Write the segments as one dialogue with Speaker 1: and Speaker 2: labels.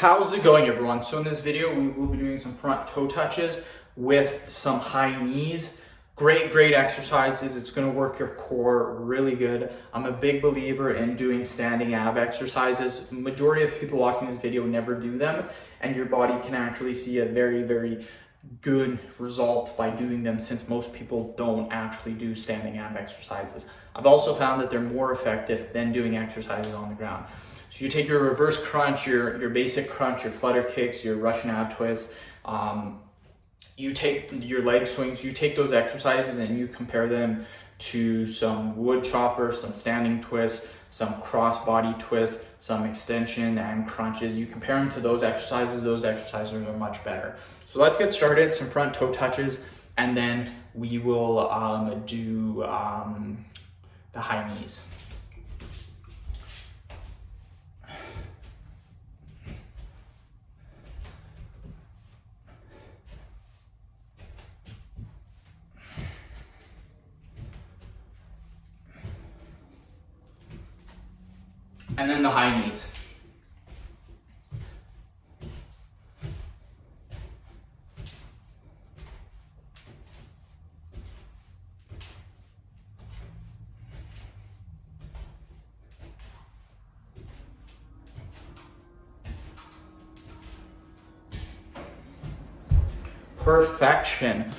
Speaker 1: How's it going, everyone? So in this video, we will be doing some front toe touches with some high knees. Great exercises. It's gonna work your core really good. I'm a big believer in doing standing ab exercises. Majority of people watching this video never do them, and your body can actually see a very good result by doing them, since most people don't actually do standing ab exercises. I've also found that they're more effective than doing exercises on the ground. So you take your reverse crunch, your basic crunch, your flutter kicks, your Russian ab twists, you take your leg swings, you take those exercises and you compare them to some wood chopper, some standing twists, some cross body twists, some extension and crunches. You compare them to those exercises are much better. So let's get started, some front toe touches, and then we will do the high knees. And then the high knees. Perfection.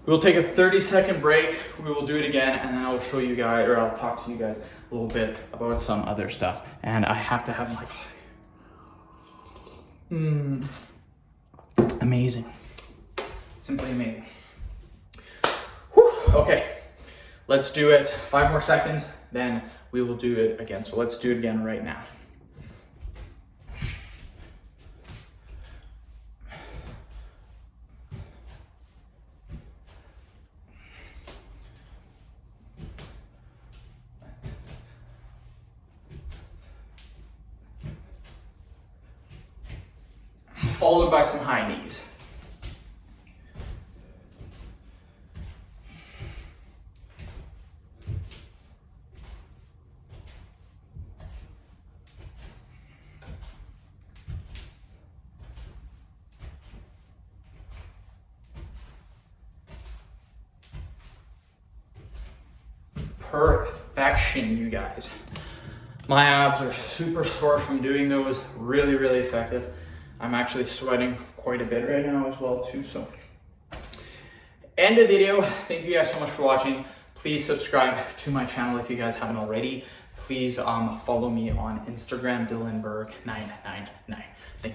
Speaker 1: We'll take a 30-second break. We will do it again, and then I'll show you guys, or I'll talk to you guys a little bit about some other stuff. And I have to have my coffee. Amazing. Simply amazing. Whew. Okay, let's do it. 5 more seconds, then we will do it again. So let's do it again right now. Followed by some high knees. Perfection, you guys. My abs are super sore from doing those. Really effective. I'm actually sweating quite a bit right now as well too, so. End of video. Thank you guys so much for watching. Please subscribe to my channel if you guys haven't already. Please follow me on Instagram, DylanBerg999. Thank you.